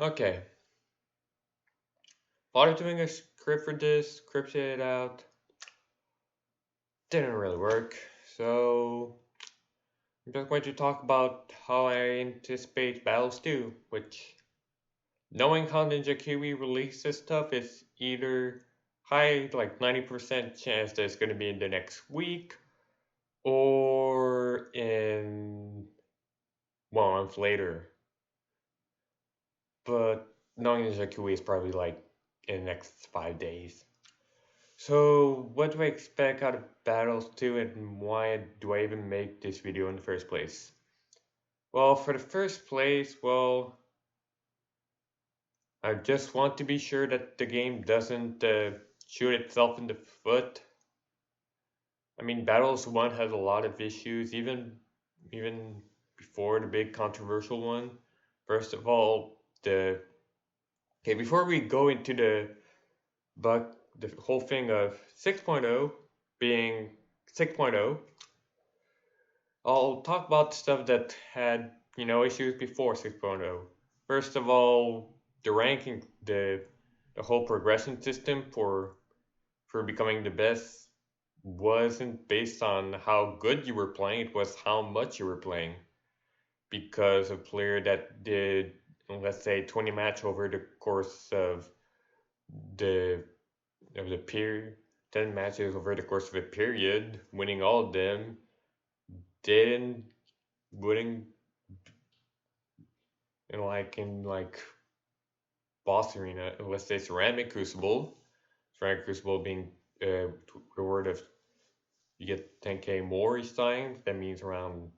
Okay. Thought of doing a script for this, scripted it out. Didn't really work. So I'm just going to talk about how I anticipate battles do, which knowing how Ninja Kiwi releases stuff is either high, like 90% chance that it's going to be in the next week or in 1 month later. But knowing Ninja Kiwi is probably like in the next 5 days. So, what do I expect out of Battles 2 and why do I even make this video in the first place? Well, for the first place, I just want to be sure that the game doesn't shoot itself in the foot. I mean, Battles 1 has a lot of issues, even before the big controversial one. First of all, before we go into the whole thing of 6.0 being 6.0, I'll talk about stuff that had, issues before 6.0. First of all, the ranking, the whole progression system for becoming the best wasn't based on how good you were playing, it was how much you were playing. Because a player that did, let's say, 20 match over the course the of the period, 10 matches over the course of a period, winning all of them, didn't wouldn't in like boss arena, let's say ceramic crucible being reward of you get 10k more each time. That means around,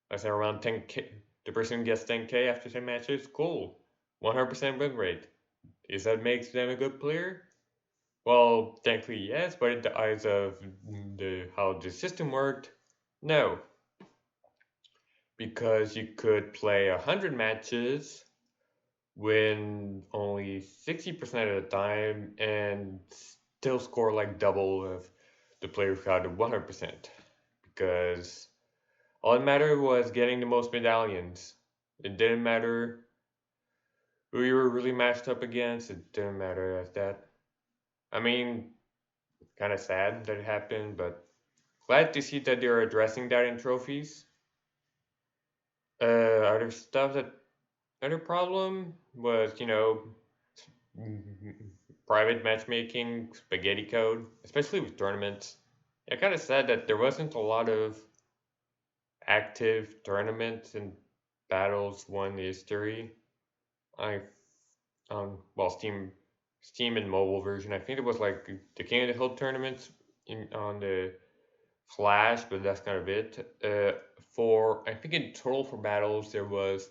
let's say, around 10k. The person gets 10k after 10 matches. Cool, 100% win rate. Is that makes them a good player? Well, technically yes, but in the eyes of the how the system worked, no, because you could play 100 matches, win only 60% of the time, and still score like double of the player who had 100%. Because all that mattered was getting the most medallions. It didn't matter who you were really matched up against, it didn't matter as that. I mean, kind of sad that it happened, but glad to see that they're addressing that in trophies. Other stuff that Another problem was, private matchmaking, spaghetti code, especially with tournaments. I kind of said that there wasn't a lot of active tournaments and battles won history. I, well, Steam and mobile version. I think it was like the King of the Hill tournaments on the Flash, but that's kind of it. For I think in total for battles there was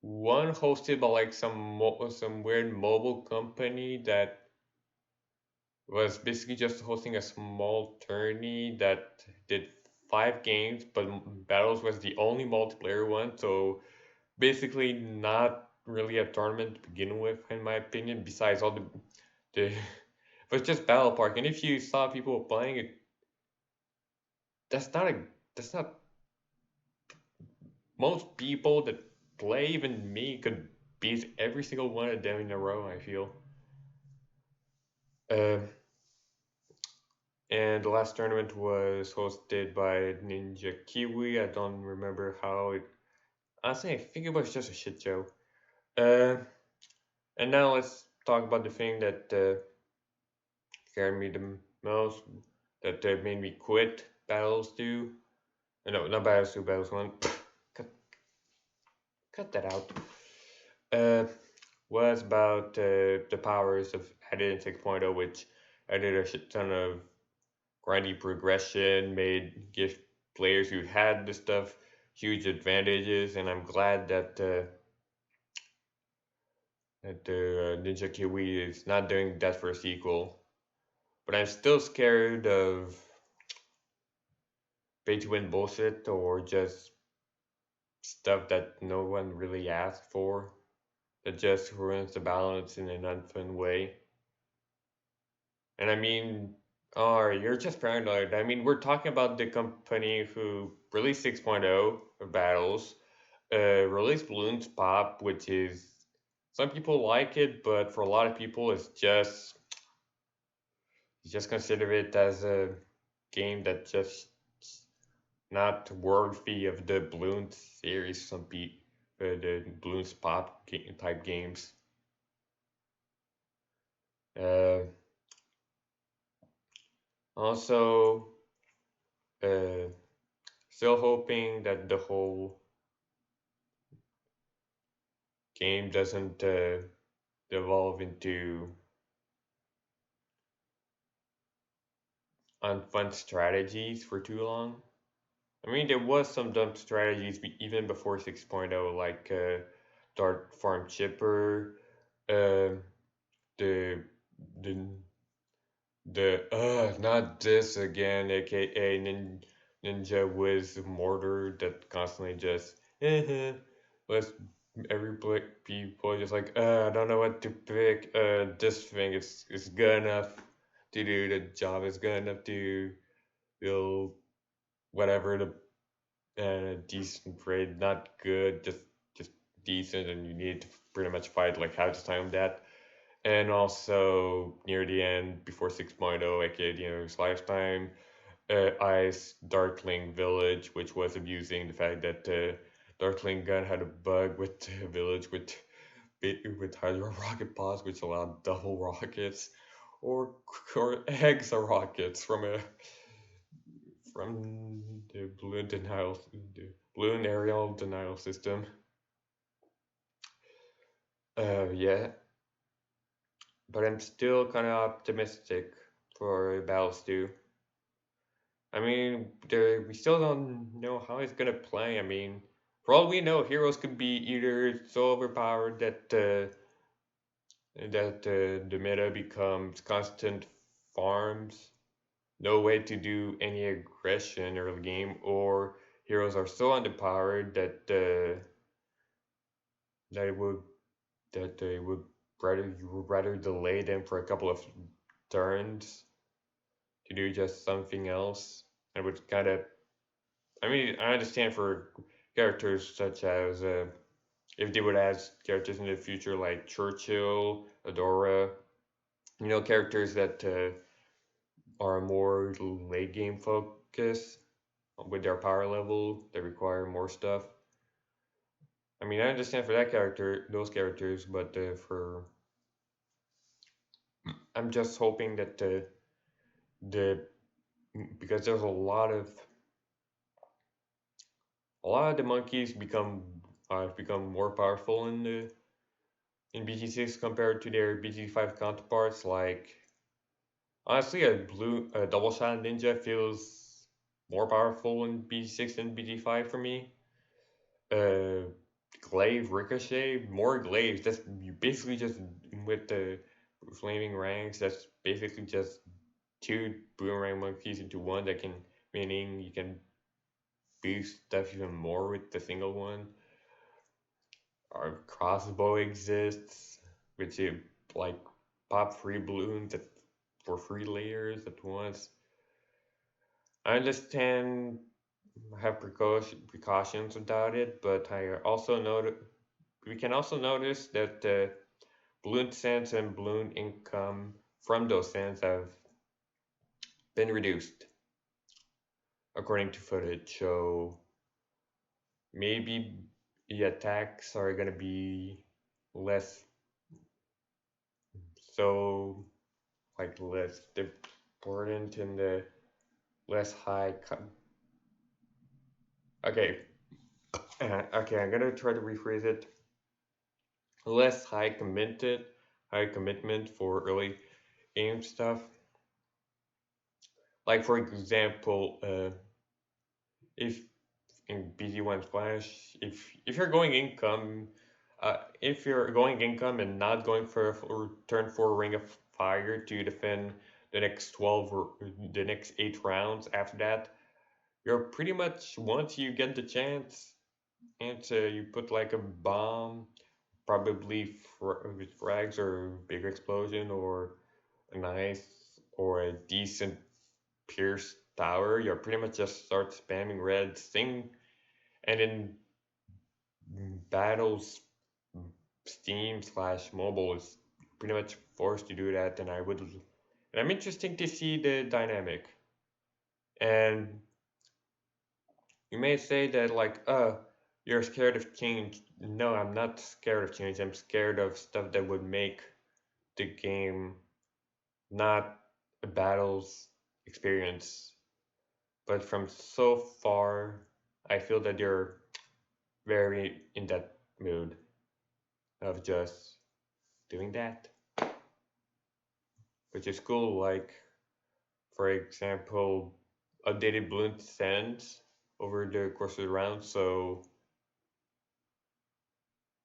one hosted by like some weird mobile company that was basically just hosting a small tourney that did 5 games, but Battles was the only multiplayer one, so basically not really a tournament to begin with, in my opinion. Besides all the it was just Battle Park, and if you saw people playing it, that's not a that's not most people that play, even me, could beat every single one of them in a row. I feel. Uh, and the last tournament was hosted by Ninja Kiwi. I don't remember how it. Honestly, I think it was just a shit show. Uh, and now let's talk about the thing that scared me the most, that made me quit Battles 2. No, not Battles 2, Battles 1. cut, cut that out. Uh, was about the powers of added in 6.0, which added a shit ton of grindy progression, give players who had the stuff huge advantages, and I'm glad that Ninja Kiwi is not doing that for a sequel. But I'm still scared of pay to win bullshit or just stuff that no one really asked for that just ruins the balance in an unfun way. And I mean, oh, you're just paranoid. I mean, we're talking about the company who released 6.0 of Battles, released Bloons Pop, which is some people like it, but for a lot of people, it's just consider it as a game that just not worthy of the Bloons series. Some people, the Bloons pop type games. Uh, Also, uh, still hoping that the whole game doesn't devolve into unfun strategies for too long. I mean, there was some dumb strategies even before 6.0, like Dart Farm Chipper, uh, the the not this again, aka Ninja Wiz Mortar that constantly just was every people just like I don't know what to pick. This thing is good enough to do the job. Is good enough to build whatever the decent grade, not good, just decent, and you need to pretty much fight like half the time that. And also near the end, before 6.0, aka the end of his lifetime, Ice Darkling Village, which was abusing the fact that Darkling Gun had a bug with the village with hydro rocket pods, which allowed double rockets or or hexa rockets from the balloon aerial denial system. Yeah, but I'm still kind of optimistic for Battles 2. I mean, we still don't know how it's gonna play. I mean, for all we know, heroes could be either so overpowered that the meta becomes constant farms, no way to do any aggression early game, or heroes are so underpowered that it would that they would rather you would rather delay them for a couple of turns to do just something else. And would kind of, I mean, I understand for characters such as if they would add characters in the future like Churchill, Adora, characters that are more late game focused with their power level that require more stuff. I mean, I understand for those characters, but for I'm just hoping that the because there's a lot of the monkeys become more powerful in BT6 compared to their BT5 counterparts. Like honestly, a double shot ninja feels more powerful in BT6 than BT5 for me. Uh, Glaive Ricochet, more glaives. That's you basically just with the flaming ranks. That's basically just two boomerang monkeys into one that can meaning you can boost stuff even more with the single one. Our crossbow exists, which you like pop free balloons for free layers at once. I understand have precautions about it, but I also note we can also notice that balloon cents and balloon income from those cents have been reduced according to footage. So maybe the attacks are gonna be less so less important and the less high. Okay, okay, I'm gonna try to rephrase it. Less high commitment for early game stuff. Like for example, if in BG1 Splash, if you're going income, and not going for a turn 4 Ring of Fire to defend the next 12 or the next 8 rounds after that, you're pretty much once you get the chance and you put like a bomb, probably with frags or big explosion or a nice or a decent pierce tower, you're pretty much just start spamming red thing and in battles Steam slash mobile is pretty much forced to do that, and I'm interested to see the dynamic. And you may say that like, you're scared of change. No, I'm not scared of change. I'm scared of stuff that would make the game not a battles experience. But from so far, I feel that you're very in that mood of just doing that, which is cool. Like, for example, updated balloon sends over the course of the round, so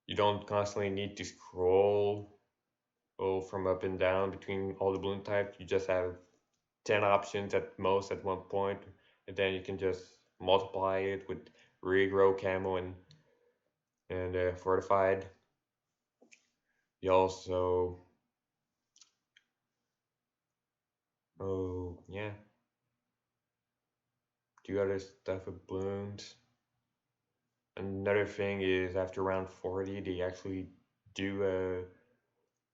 you don't constantly need to scroll from up and down between all the balloon types. You just have 10 options at most at one point, and then you can just multiply it with regrow, camo, and fortified. You also, oh yeah, do other stuff with balloons. Another thing is after round 40, they actually do a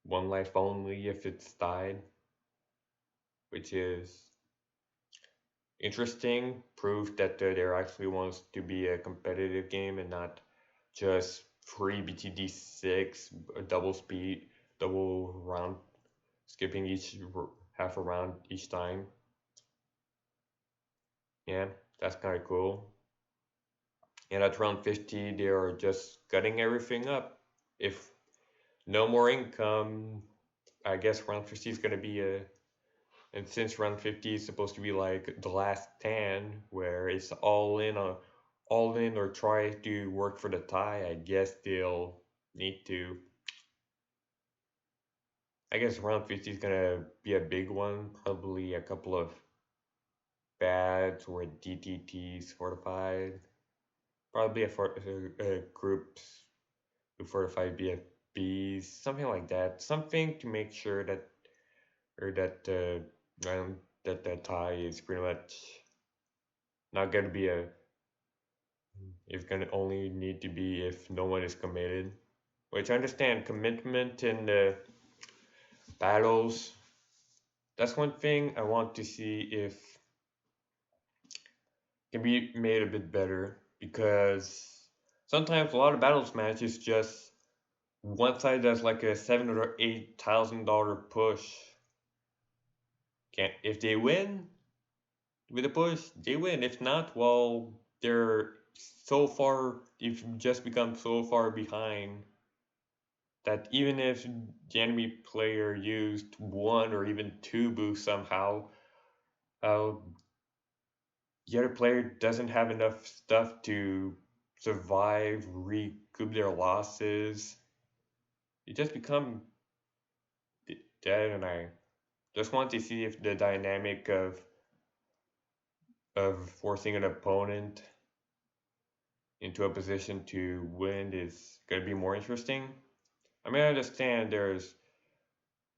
one life only if it's died, which is interesting. Proof that there actually wants to be a competitive game and not just free BTD6, double speed, double round, skipping each half a round each time. Yeah, that's kind of cool. And at round 50, they are just cutting everything up. If no more income, I guess round 50 is going to be a. And since round 50 is supposed to be like the last 10, where it's all in or try to work for the tie, I guess they'll need to. I guess round 50 is going to be a big one. Probably a couple of bads or DTTs fortified. Probably a groups who fortified BFBs, something like that. Something to make sure that or that round that the tie is pretty much not going to be a. It's going to only need to be if no one is committed. Which I understand commitment in the battles. That's one thing I want to see if can be made a bit better because sometimes a lot of battles matches just one side does like a $7 or $8,000 push. Can't if they win with a push, they win. If not, well, they're so far. You've just become so far behind that even if the enemy player used one or even two boosts somehow, uh, the other player doesn't have enough stuff to survive, recoup their losses. You just become dead, and I just want to see if the dynamic of forcing an opponent into a position to win is going to be more interesting. I mean, I understand there's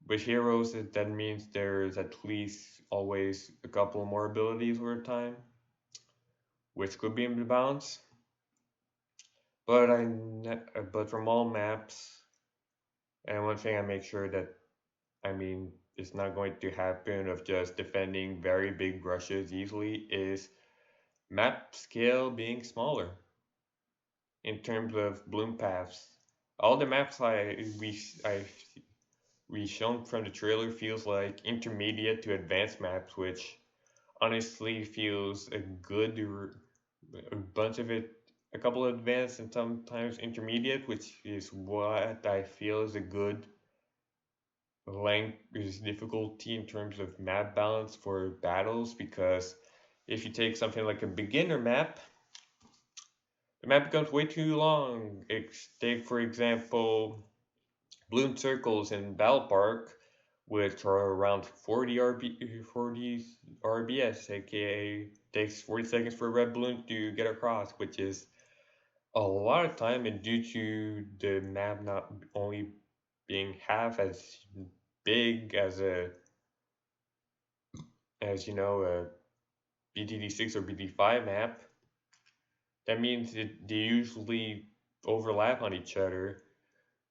with heroes that means there's at least always a couple more abilities over time, which could be in balance. But from all maps, and one thing I make sure that I mean it's not going to happen of just defending very big rushes easily is map scale being smaller in terms of bloom paths. All the maps we shown from the trailer feels like intermediate to advanced maps, which honestly feels a bunch of it, a couple of advanced and sometimes intermediate, which is what I feel is a good length is difficulty in terms of map balance for battles. Because if you take something like a beginner map, the map becomes way too long. Take for example Bloon circles in Battle Park, which are around 40 RBS, aka takes 40 seconds for a red balloon to get across, which is a lot of time, and due to the map not only being half as big as a BTD6 or BT5 map, that means they usually overlap on each other.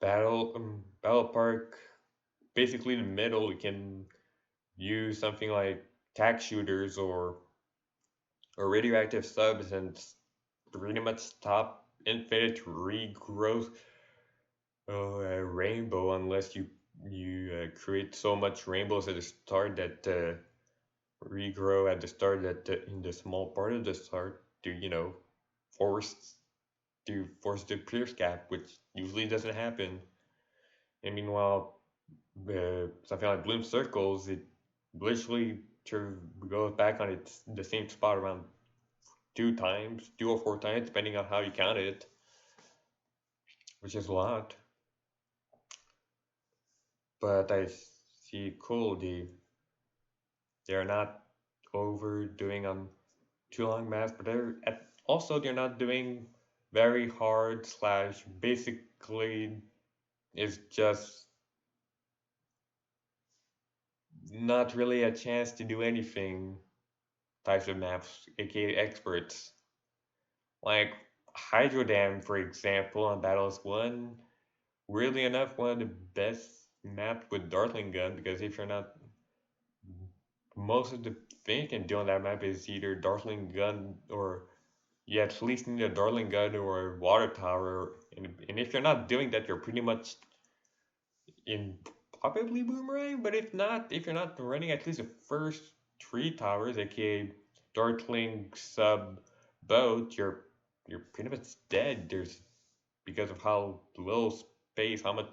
battle park, basically in the middle, you can use something like tack shooters or radioactive subs and pretty much stop infinite regrowth rainbow unless you create so much rainbows at the start that regrow at the start that in the small part of the start to force force the pierce gap, which usually doesn't happen. And meanwhile, something like bloom circles, it literally goes back on its the same spot around 2 times, 2 or 4 times, depending on how you count it, which is a lot. But I see cool they're not overdoing on too long math, but also they're not doing very hard slash basically it's just not really a chance to do anything types of maps, aka experts. Like Hydro Dam, for example, on Battles 1, weirdly enough, one of the best maps with Dartling Gun, because if you're not most of the thing you can do on that map is either Dartling Gun or you at least need a Dartling Gun or a water tower. And if you're not doing that, you're pretty much in probably Boomerang. But if you're not running at least the first 3 towers, aka Dartling sub boat, you're pretty much dead. There's because of how little space, how much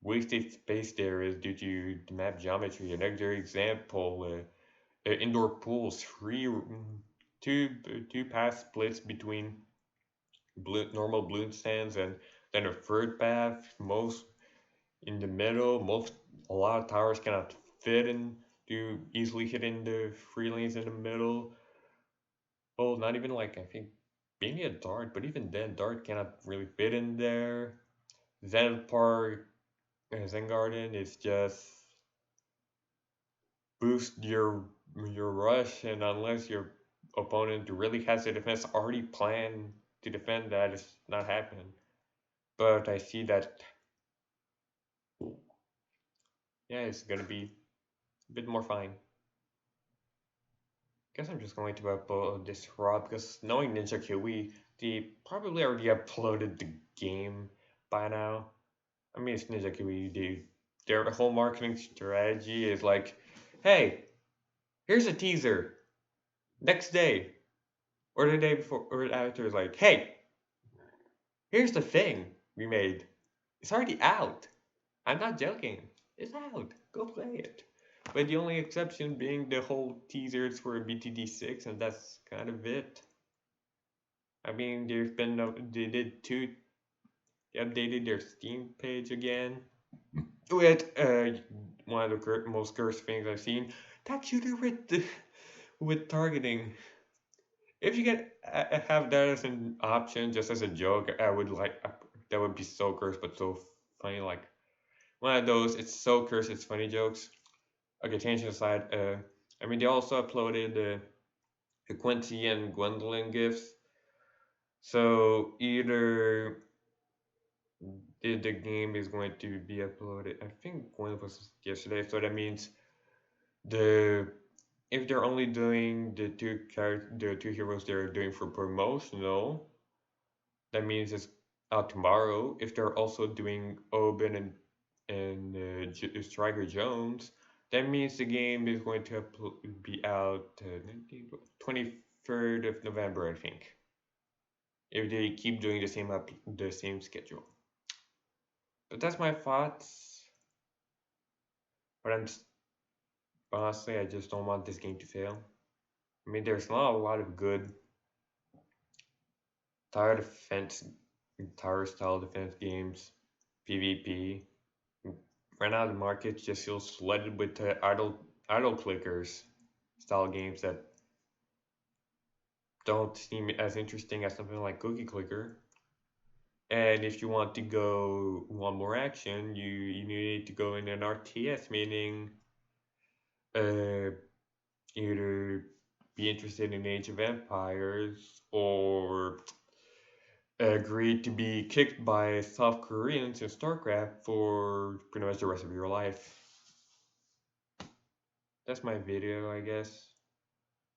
wasted space there is due to the map geometry. Another example, indoor pools, two two path splits between normal balloon stands and then a third path. Most in the middle, a lot of towers cannot fit in to easily hit in the 3 lanes in the middle. Oh, not even like I think maybe a dart, but even then, dart cannot really fit in there. Zen Park, Zen Garden is just boost your rush, and unless your opponent really has the defense already planned to defend that, it's not happening. But I see that, yeah, it's gonna be a bit more fine. Guess I'm just going to upload this raw because knowing Ninja Kiwi, they probably already uploaded the game by now. I mean, it's Ninja Kiwi. Their whole marketing strategy is like, hey, here's a teaser. Next day, or the day before, or after, is like, hey, here's the thing we made. It's already out. I'm not joking. It's out. Go play it. But the only exception being the whole teasers for BTD6, and that's kind of it. I mean, they did they updated their Steam page again with one of the most cursed things I've seen. That shooter with targeting. If you can have that as an option, just as a joke, I would like that would be so cursed but so funny. Like one of those, it's so cursed, it's funny jokes. Okay, tangent aside, I mean they also uploaded the Quincy and Gwendolyn gifs. So either the game is going to be uploaded. I think Gwen was yesterday, so that means the if they're only doing the two heroes they're doing for promotional, that means it's out tomorrow. If they're also doing Oben and Striker Jones, that means the game is going to be out 23rd of November, I think. If they keep doing the same schedule. But that's my thoughts. But honestly, I just don't want this game to fail. I mean, there's not a lot of good tower defense, tower style defense games, PvP. Right now, the market just feels flooded with idle clickers style games that don't seem as interesting as something like Cookie Clicker. And if you want to go one more action, you need to go in an RTS, meaning either be interested in Age of Empires or agreed to be kicked by South Koreans in StarCraft for pretty much the rest of your life. That's my video, I guess.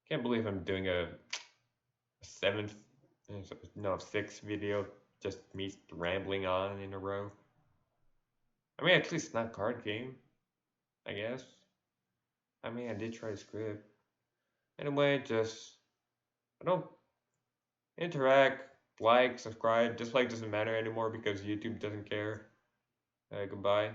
Can't believe I'm doing a seventh, no, sixth video, just me rambling on in a row. I mean, at least it's not card game, I guess. I mean, I did try to script. Anyway, just I don't interact, like, subscribe. Dislike doesn't matter anymore because YouTube doesn't care. Goodbye.